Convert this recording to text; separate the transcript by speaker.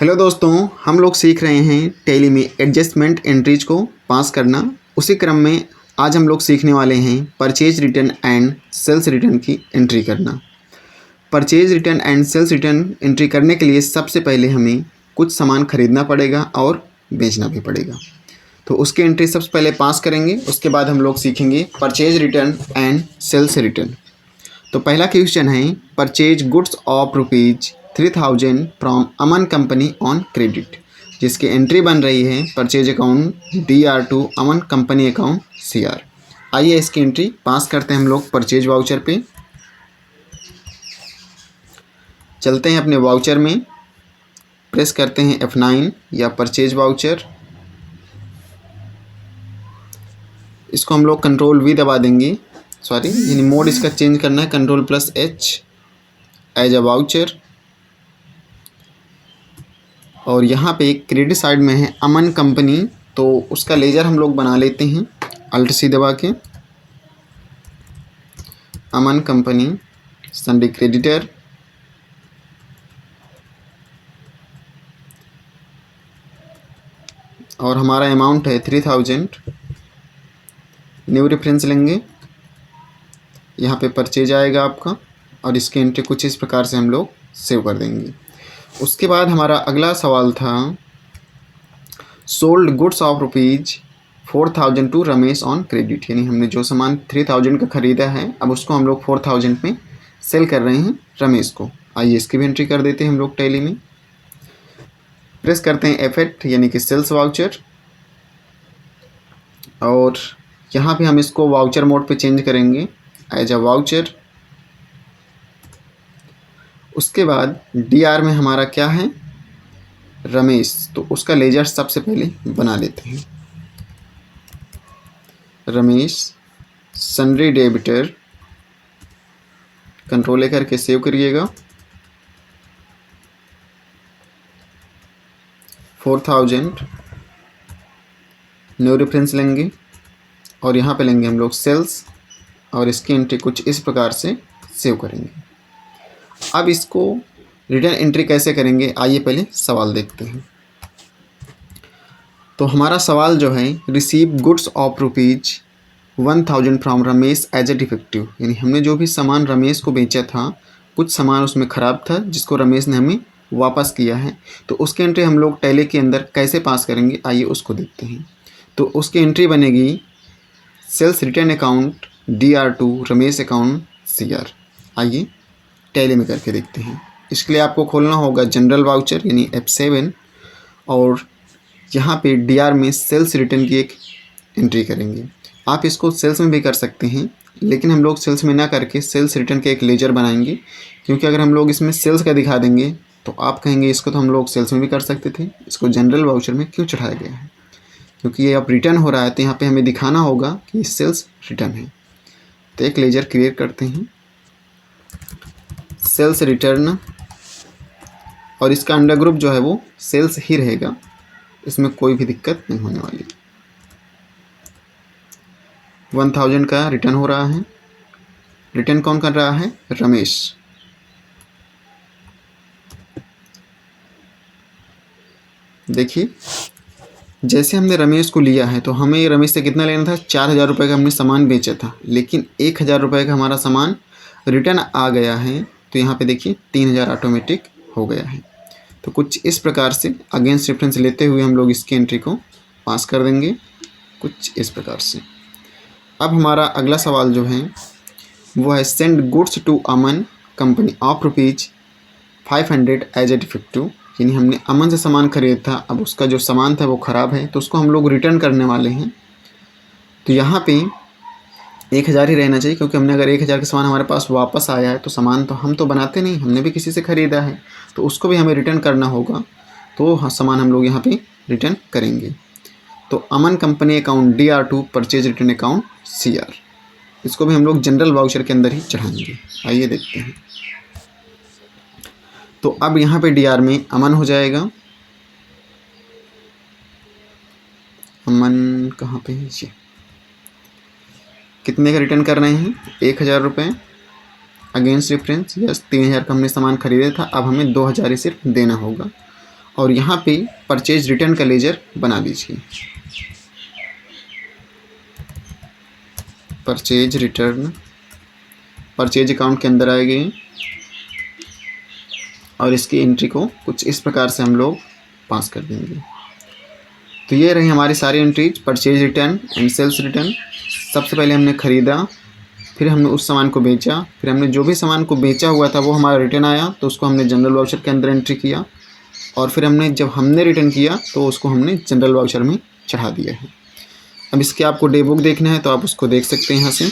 Speaker 1: Hello दोस्तों, हम लोग सीख रहे हैं टैली में एडजस्टमेंट एंट्रीज को पास करना। उसी क्रम में आज हम लोग सीखने वाले हैं purchase return and sales return की एंट्री करना। Purchase return and sales return entry करने के लिए सबसे पहले हमें कुछ सामान खरीदना पड़ेगा और बेचना भी पड़ेगा। तो उसकी एंट्री सबसे पहले पास करेंगे, उसके बाद हम लोग सीखेंगे purchase return and sales return. तो पहला क्वेश्चन है purchase goods of ₹3000 from Aman company on credit, जिसकी एंट्री बन रही है purchase account DR to Aman company account CR। आइए इसकी एंट्री पास करते हैं हम लोग परचेज वाउचर पे। चलते हैं अपने वाउचर में, प्रेस करते हैं F9 या परचेज वाउचर। इसको हम लोग Ctrl+V दबा देंगे, यानी मोड इसका चेंज करना है, Ctrl+H एज अ वाउचर। और यहाँ पे क्रेडिट साइड में है अमन कंपनी, तो उसका लेजर हम लोग बना लेते हैं Alt+C दबा के। अमन कंपनी सन्डे क्रेडिटर, और हमारा अमाउंट है 3000। न्यू रेफरेंस लेंगे, यहाँ पे परचेज आएगा आपका, और इसकी एंट्री कुछ इस प्रकार से हम लोग सेव कर देंगे। उसके बाद हमारा अगला सवाल था sold goods of ₹4000 to Ramesh on credit, यानी हमने जो सामान 3000 का ख़रीदा है अब उसको हम लोग 4000 में सेल कर रहे हैं रमेश को। आइए इसकी भी एंट्री कर देते हैं हम लोग टैली में। प्रेस करते हैं F8 यानी कि सेल्स वाउचर, और यहाँ पे हम इसको वाउचर मोड पे चेंज करेंगे एज अ वाउचर। उसके बाद DR में हमारा क्या है रमेश, तो उसका लेजर सबसे पहले बना लेते हैं। रमेश सन्डे डेबिटर, कंट्रोल करके सेव करिएगा। 4000 न्यू रेफरेंस लेंगे, और यहाँ पे लेंगे हम लोग सेल्स, और इसकी एंट्री कुछ इस प्रकार से सेव करेंगे। अब इसको रिटर्न एंट्री कैसे करेंगे, आइए पहले सवाल देखते हैं। तो हमारा सवाल जो है receive goods of ₹1000 from Ramesh as a defective, यानी हमने जो भी सामान रमेश को बेचा था कुछ सामान उसमें ख़राब था जिसको रमेश ने हमें वापस किया है। तो उसकी एंट्री हम लोग टैली के अंदर कैसे पास करेंगे, आइए उसको देखते हैं। तो उसकी एंट्री बनेगी sales return account DR to Ramesh account CR। आइए टैली में करके देखते हैं। इसके लिए आपको खोलना होगा जनरल वाउचर यानी F7, और यहाँ पे DR में सेल्स रिटर्न की एक एंट्री करेंगे। आप इसको सेल्स में भी कर सकते हैं, लेकिन हम लोग सेल्स में ना करके सेल्स रिटर्न के एक लेजर बनाएंगे, क्योंकि अगर हम लोग इसमें सेल्स का दिखा देंगे तो आप कहेंगे इसको तो हम लोग सेल्स में भी कर सकते थे, इसको जनरल वाउचर में क्यों चढ़ाया गया है। क्योंकि ये अब रिटर्न हो रहा है तो यहाँ पे हमें दिखाना होगा कि सेल्स रिटर्न है। तो एक लेजर क्रिएट करते हैं सेल्स रिटर्न, और इसका अंडर ग्रुप जो है वो सेल्स ही रहेगा, इसमें कोई भी दिक्कत नहीं होने वाली। 1000 का रिटर्न हो रहा है। रिटर्न कौन कर रहा है, रमेश। देखिए जैसे हमने रमेश को लिया है तो हमें रमेश से कितना लेना था, 4000 रुपये का हमने सामान बेचा था, लेकिन 1000 रुपये का हमारा सामान रिटर्न आ गया है। तो यहाँ पे देखिए 3000 ऑटोमेटिक हो गया है। तो कुछ इस प्रकार से अगेंस्ट रेफरेंस लेते हुए हम लोग इसकी एंट्री को पास कर देंगे कुछ इस प्रकार से। अब हमारा अगला सवाल जो है वो है send goods to Aman company of ₹500 as a defective, यानी हमने अमन से सामान खरीदा था, अब उसका जो सामान था वो ख़राब है तो उसको हम लोग रिटर्न करने वाले हैं। तो यहाँ पे 1000 ही रहना चाहिए, क्योंकि हमने अगर 1000 का सामान हमारे पास वापस आया है तो सामान तो हम तो बनाते नहीं, हमने भी किसी से ख़रीदा है, तो उसको भी हमें रिटर्न करना होगा। तो हाँ, सामान हम लोग यहाँ पे रिटर्न करेंगे। तो Aman company account DR to purchase return account CR, इसको भी हम लोग जनरल वाउचर के अंदर ही चढ़ाएंगे। आइए देखते हैं। तो अब यहाँ पे DR में अमन हो जाएगा। अमन कहाँ पे है, ये कितने का रिटर्न कर रहे हैं, 1000 रुपये अगेंस्ट रेफरेंस। यस, 3000 का हमने सामान खरीदा था, अब हमें 2000 ही सिर्फ देना होगा। और यहाँ पे परचेज रिटर्न का लेजर बना दीजिए। परचेज रिटर्न परचेज अकाउंट के अंदर आएगी और इसकी एंट्री को कुछ इस प्रकार से हम लोग पास कर देंगे। तो ये रही हमारी सारी entries, purchase return and sales return. सबसे पहले हमने ख़रीदा, फिर हमने उस सामान को बेचा, फिर हमने जो भी सामान को बेचा हुआ था वो हमारा रिटर्न आया तो उसको हमने जनरल वाउचर के अंदर एंट्री किया, और फिर जब हमने रिटर्न किया तो उसको हमने जनरल वाउचर में चढ़ा दिया है। अब इसके आपको डे बुक देखना है तो आप उसको देख सकते हैं यहाँ से।